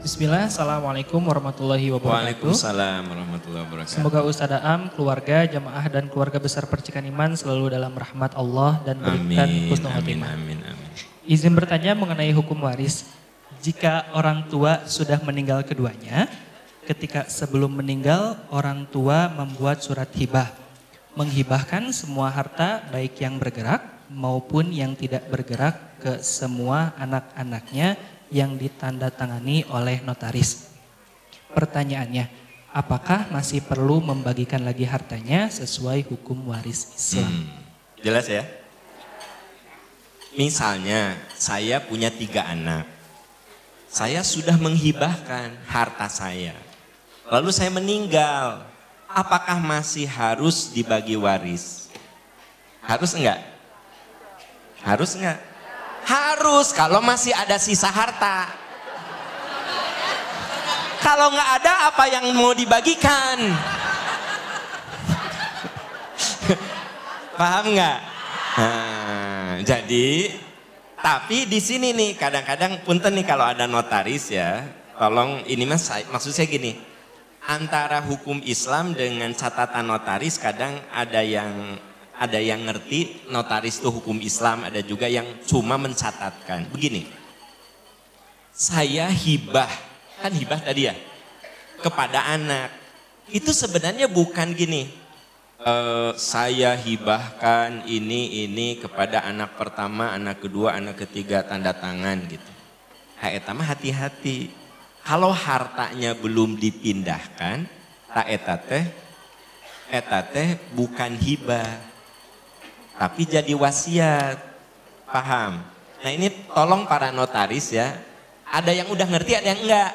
Bismillah, Assalamualaikum warahmatullahi wabarakatuh. Waalaikumsalam warahmatullahi wabarakatuh. Semoga Ustadz Aam, keluarga, jamaah dan keluarga besar Percikan Iman selalu dalam rahmat Allah dan berikan husnul khotimah. Amin, amin. Izin bertanya mengenai hukum waris. Jika orang tua sudah meninggal keduanya, ketika sebelum meninggal orang tua membuat surat hibah. Menghibahkan semua harta baik yang bergerak maupun yang tidak bergerak ke semua anak-anaknya yang ditandatangani oleh notaris. Pertanyaannya, apakah masih perlu membagikan lagi hartanya sesuai hukum waris Islam? Jelas ya? Misalnya saya punya 3 anak. Saya sudah menghibahkan harta saya. Lalu saya meninggal. Apakah masih harus dibagi waris? Harus enggak? Harus enggak? Harus, kalau masih ada sisa harta. Kalau nggak ada, apa yang mau dibagikan? Paham nggak? Nah, jadi, tapi di sini nih kadang-kadang punten nih kalau ada notaris ya, tolong ini mas, maksud saya gini, antara hukum Islam dengan catatan notaris kadang ada yang ngerti notaris itu hukum Islam, ada juga yang cuma mencatatkan. Begini, saya hibah, kan hibah tadi ya, kepada anak. Itu sebenarnya bukan gini, saya hibahkan ini kepada anak pertama, anak kedua, anak ketiga, tanda tangan gitu. Hati-hati, kalau hartanya belum dipindahkan, tak etate bukan hibah. Tapi jadi wasiat, paham? Nah ini tolong para notaris ya, ada yang udah ngerti, ada yang enggak.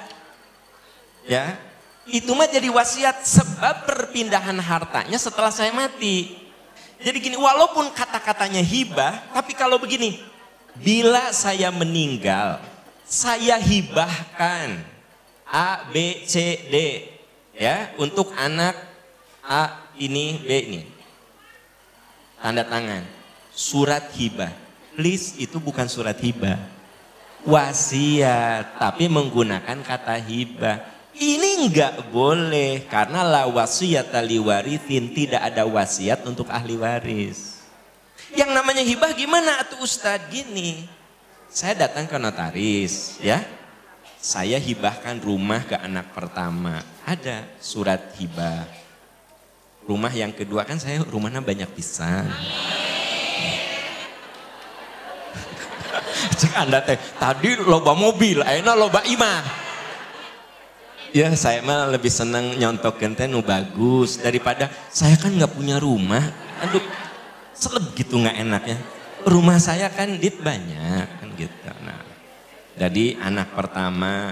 Ya, itu mah jadi wasiat sebab perpindahan hartanya setelah saya mati. Jadi gini, walaupun kata-katanya hibah, tapi kalau begini, bila saya meninggal, saya hibahkan A, B, C, D, ya, untuk anak A ini, B ini. Tanda tangan, surat hibah. Please, itu bukan surat hibah. Wasiat, tapi menggunakan kata hibah. Ini enggak boleh, karena la wasiyata liwarithin, tidak ada wasiat untuk ahli waris. Yang namanya hibah gimana atuh Ustadz? Gini, saya datang ke notaris, ya. Saya hibahkan rumah ke anak pertama, ada surat hibah. Rumah yang kedua kan saya rumahnya banyak pisan. Cek Anda teh, tadi loba mobil, ayeuna loba imah. Ya saya mah lebih seneng nyontokeun teh nu bagus daripada saya kan nggak punya rumah. Aduh, seleb gitu nggak enaknya. Rumah saya kan dit banyak kan gitu. Nah, jadi anak pertama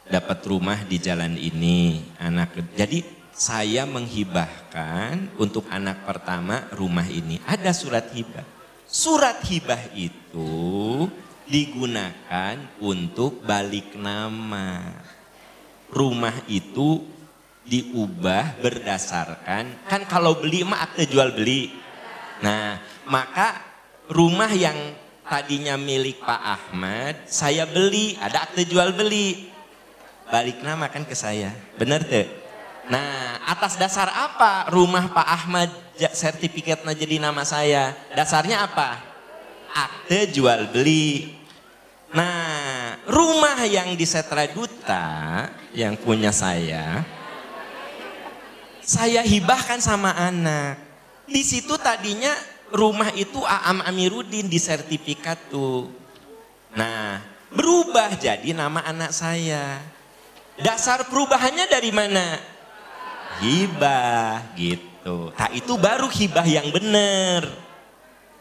dapat rumah di jalan ini, jadi saya menghibahkan untuk anak pertama rumah ini. Ada surat hibah. Surat hibah itu digunakan untuk balik nama. Rumah itu diubah berdasarkan, kan kalau beli mah akte jual beli. Nah, maka rumah yang tadinya milik Pak Ahmad, saya beli, ada akte jual beli. Balik nama kan ke saya. Bener tuh? Nah, atas dasar apa rumah Pak Ahmad sertifikatnya jadi nama saya? Dasarnya apa? Akte jual beli. Nah, rumah yang di Setra Duta yang punya saya hibahkan sama anak. Di situ tadinya rumah itu Aam Amiruddin di sertifikat tuh. Nah, berubah jadi nama anak saya. Dasar perubahannya dari mana? Hibah gitu. Nah itu baru hibah yang benar.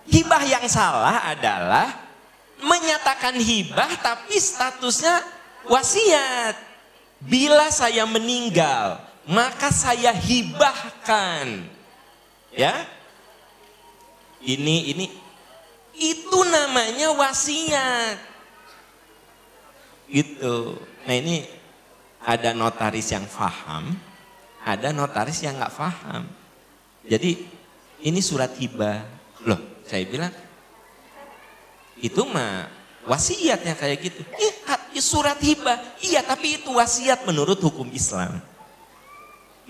Hibah yang salah adalah menyatakan hibah tapi statusnya wasiat. Bila saya meninggal, maka saya hibahkan. Ya. Ini itu namanya wasiat. Gitu. Nah ini ada notaris yang paham. Ada notaris yang nggak paham. Jadi ini surat hibah. Loh, saya bilang itu mah wasiatnya kayak gitu. surat hibah. Iya, tapi itu wasiat menurut hukum Islam.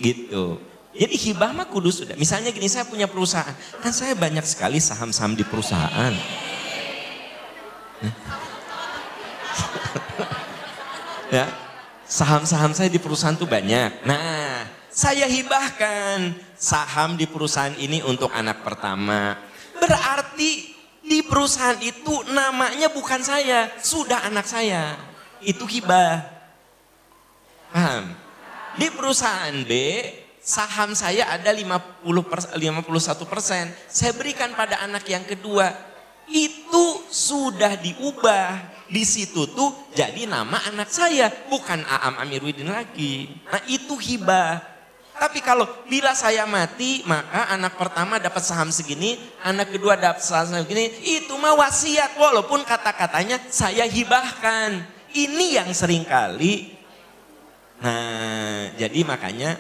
Gitu. Jadi hibah mah kudu sudah. Misalnya gini, saya punya perusahaan. Kan saya banyak sekali saham-saham di perusahaan. Ya, saham-saham saya di perusahaan tuh banyak. Nah, saya hibahkan saham di perusahaan ini untuk anak pertama. Berarti di perusahaan itu namanya bukan saya, sudah anak saya. Itu hibah. Paham? Di perusahaan B, saham saya ada 51%. Saya berikan pada anak yang kedua. Itu sudah diubah. Di situ tuh jadi nama anak saya, bukan Aam Amiruddin lagi. Nah itu hibah. Tapi kalau bila saya mati, maka anak pertama dapat saham segini, anak kedua dapat saham segini, itu mah wasiat walaupun kata-katanya saya hibahkan. Ini yang seringkali. Nah jadi makanya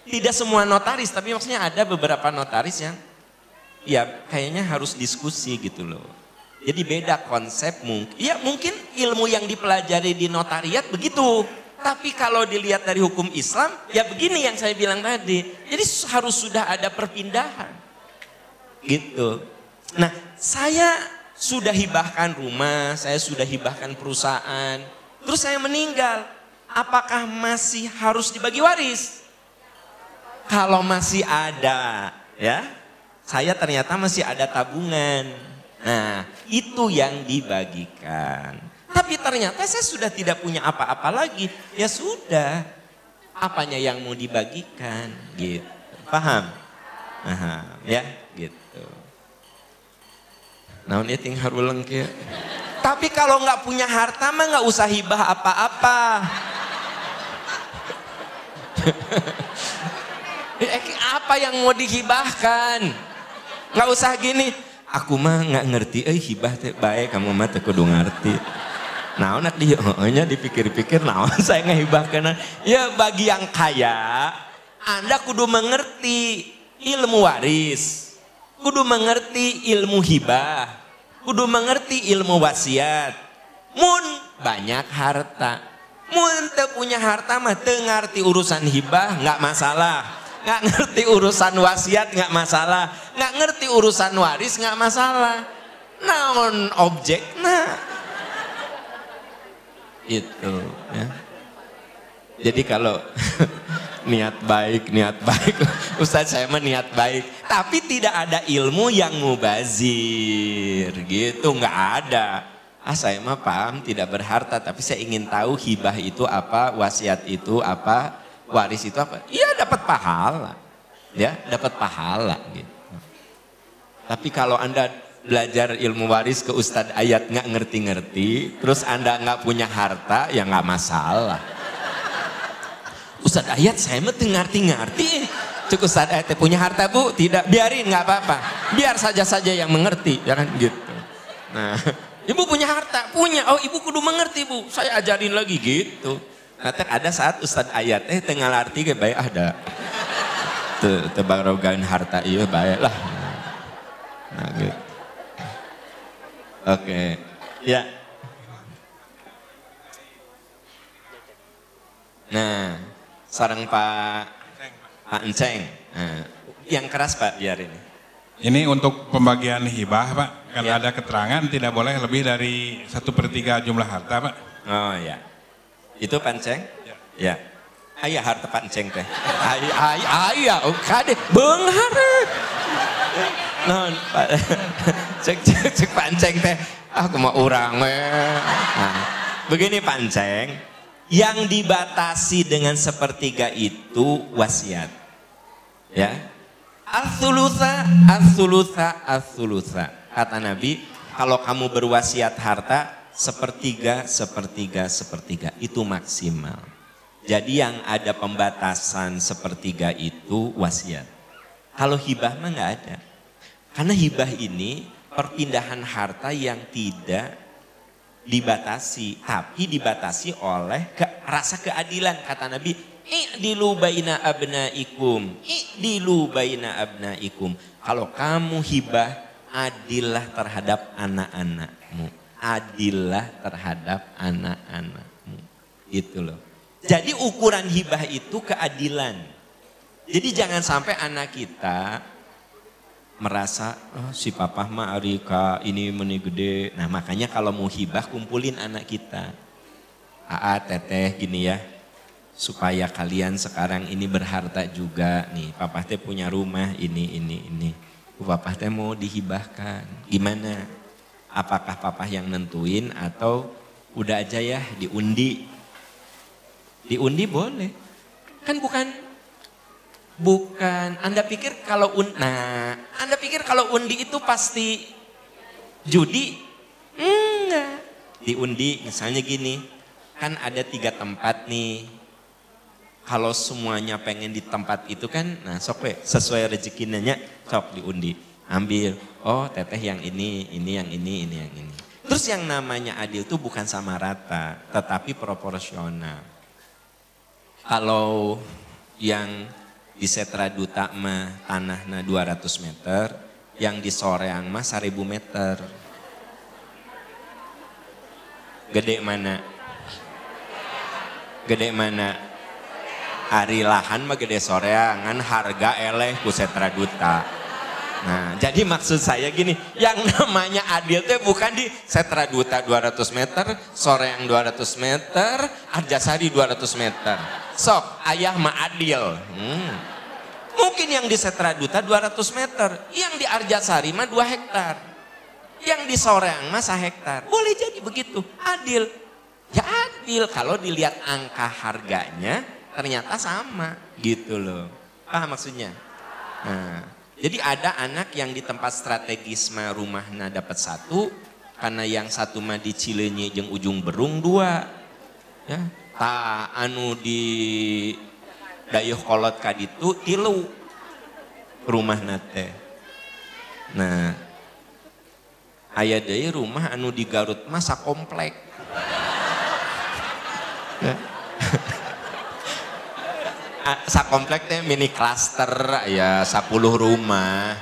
tidak semua notaris, tapi maksudnya ada beberapa notaris yang ya kayaknya harus diskusi gitu loh. Jadi beda konsep mungkin. Ya mungkin ilmu yang dipelajari di notariat begitu. Tapi kalau dilihat dari hukum Islam, ya begini yang saya bilang tadi. Jadi harus sudah ada perpindahan. Gitu. Nah saya sudah hibahkan rumah, saya sudah hibahkan perusahaan. Terus saya meninggal. Apakah masih harus dibagi waris? Kalau masih ada, ya. Saya ternyata masih ada tabungan. Nah, itu yang dibagikan. Tapi ternyata saya sudah tidak punya apa-apa lagi. Ya sudah, apanya yang mau dibagikan gitu. Paham? Paham ya gitu. Nah, ini ting haruleng kieu. Tapi kalau nggak punya harta mah nggak usah hibah apa-apa. Apa yang mau dihibahkan? Nggak usah gini. Aku mah nggak ngerti, hibah teh baik, kamu mah teh kudu ngerti. Nah, nak nya dipikir-pikir, nah saya ngehibahkan. Ya bagi yang kaya, Anda kudu mengerti ilmu waris, kudu mengerti ilmu hibah, kudu mengerti ilmu wasiat. Mun banyak harta, mun teu punya harta mah teu ngarti urusan hibah nggak masalah. Nggak ngerti urusan wasiat nggak masalah, nggak ngerti urusan waris nggak masalah. Naon objek, nah itu ya. Jadi kalau niat baik, Ustadz saya mah niat baik, tapi tidak ada ilmu yang mubazir, gitu nggak ada. Saya mah paham tidak berharta, tapi saya ingin tahu hibah itu apa, wasiat itu apa, waris itu apa? Iya dapat pahala, ya dapat pahala gitu. Tapi kalau Anda belajar ilmu waris ke Ustadz Ayat nggak ngerti-ngerti, terus Anda nggak punya harta, ya nggak masalah. Ustadz Ayat saya mah ngerti-ngerti, cukup Ustadz Ayat punya harta bu, tidak biarin nggak apa-apa, biar saja yang mengerti, ya kan gitu. Nah, ibu punya harta, punya, oh ibu kudu mengerti bu, saya ajarin lagi gitu. Nanti ada saat Ustadz Ayat tengah arti ke baik ada tebarogan harta iya baik lah. Nah gitu. Oke. Ya. Nah, sarang Pak Enceng. Nah, yang keras Pak biar ini. Ini untuk pembagian hibah Pak, kan ya. Ada keterangan tidak boleh lebih dari 1/3 jumlah harta Pak. Oh ya. Itu panceng? Ya. Ayah harta panceng teh. Ayah, kade beunghar. Non, cek panceng teh. Aku mau urang we. Nah, begini panceng, yang dibatasi dengan 1/3 itu wasiat. Ya. As-sulusa. Kata Nabi, kalau kamu berwasiat harta 1/3 itu maksimal. Jadi yang ada pembatasan 1/3 itu wasiat. Kalau hibah mah nggak ada. Karena hibah ini perpindahan harta yang tidak dibatasi, tapi dibatasi oleh rasa keadilan. Kata Nabi, i'dilu baina abnaikum. Kalau kamu hibah, adillah terhadap anak-anakmu. adillah terhadap anak-anakmu. Gitu loh. Jadi ukuran hibah itu keadilan. Jadi jangan sampai anak kita merasa oh, si papa mah Arika ini meni gede. Nah makanya kalau mau hibah kumpulin anak kita. Aa, teteh gini ya. Supaya kalian sekarang ini berharta juga nih. Papa teh punya rumah ini. Papa teh mau dihibahkan. Gimana? Apakah papa yang nentuin atau udah aja ya diundi? Diundi boleh. Kan bukan Anda pikir kalau Anda pikir kalau undi itu pasti judi? Enggak. Diundi misalnya gini, kan ada 3 tempat nih. Kalau semuanya pengen di tempat itu kan, nah sok we, sesuai rezekinya sok diundi. Ambil, oh teteh yang ini yang ini yang ini. Terus yang namanya adil itu bukan sama rata, tetapi proporsional. Kalau yang di Setra Duta mah tanahnya 200 meter, yang di Soreang mah 1000 meter. Gede mana? Gede mana? Ari lahan mah gede Soreangan, harga eleh ku Setra Duta. Nah, jadi maksud saya gini, yang namanya adil itu bukan di Setra Duta 200 meter, Soreang 200 meter, Arjasari 200 meter. Sok, ayah mah adil. Mungkin yang di Setra Duta 200 meter, yang di Arjasari mah 2 hektar. Yang di Soreang mah 1 hektar. Boleh jadi begitu, adil. Ya adil, kalau dilihat angka harganya ternyata sama gitu loh. Paham maksudnya? Nah, jadi ada anak yang di tempat strategis mah rumahnya dapat 1, karena yang 1 mah di Cileunyi jeung Ujung Berung 2. Ya, anu di Dayeuh Kolot kaditu 3 rumahna teh. Nah, aya deui rumah anu di Garut mah sakomplek. Sakomplek teh mini klaster ya 10 rumah.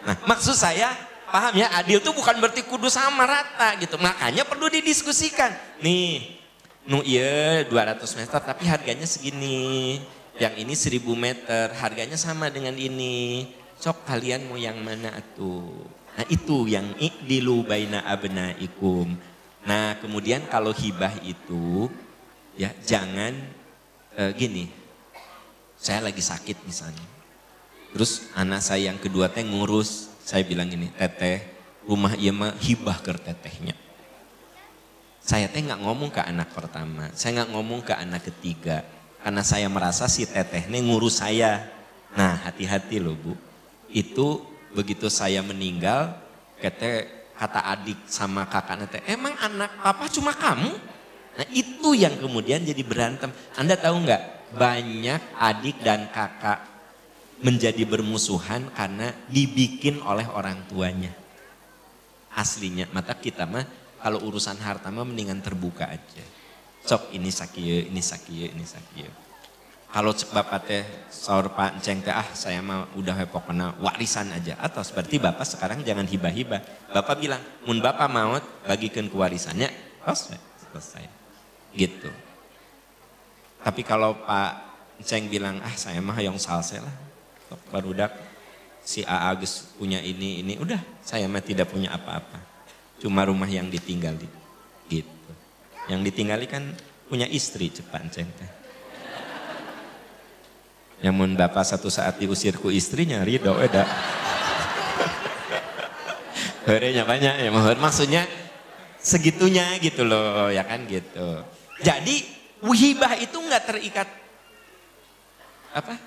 Nah, maksud saya paham ya, adil tuh bukan berarti kudu sama rata gitu. Makanya perlu didiskusikan. Nih, nu iya 200 meter tapi harganya segini. Yang ini 1000 meter, harganya sama dengan ini. Cok kalian mau yang mana atuh? Nah, itu yang i'dilu baina abnaikum. Nah, kemudian kalau hibah itu ya jangan gini. Saya lagi sakit misalnya. Terus anak saya yang kedua teh ngurus. Saya bilang gini, teteh rumah ieu mah hibah ke tetehnya. Saya teh nggak ngomong ke anak pertama. Saya nggak ngomong ke anak ketiga. Karena saya merasa si tetehnya ngurus saya. Nah hati-hati loh Bu. Itu begitu saya meninggal, kata adik sama kakaknya teh, emang anak papa cuma kamu? Nah itu yang kemudian jadi berantem. Anda tahu nggak? Banyak adik dan kakak menjadi bermusuhan karena dibikin oleh orang tuanya. Aslinya, mata kita mah kalau urusan harta mah mendingan terbuka aja. Sok ini sakieu, ini sakieu, ini sakieu. Kalau cek bapak teh saur Pak Enceng teh saya mah udah pokoknya warisan aja. Atau berarti bapak sekarang jangan hibah-hibah. Bapak bilang, mun bapak maut bagikan ke warisannya, selesai. Gitu. Tapi kalau Pak Enceng bilang, saya mah yang salse lah. Barudak si AA geus punya ini, udah saya mah tidak punya apa-apa. Cuma rumah yang ditinggali. Gitu. Yang ditinggali kan punya istri cepat Enceng teh. Yang mun bapak satu saat diusir ku istrinya, ridho eda. Heureunya banyak ya, maksudnya segitunya gitu loh, ya kan gitu. Jadi hibah itu nggak terikat apa?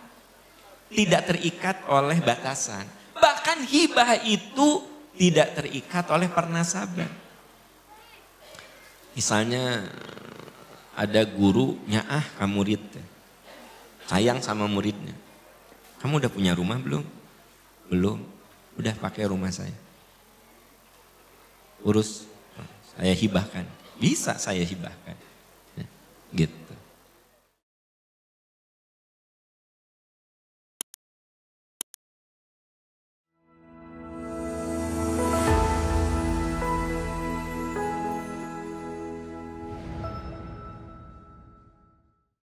Tidak terikat oleh batasan. Bahkan hibah itu tidak terikat oleh pernasaban. Misalnya ada guru nyaah ka murid, sayang sama muridnya. Kamu udah punya rumah belum? Belum. Udah pakai rumah saya. Urus, saya hibahkan. Bisa saya hibahkan. Gitu.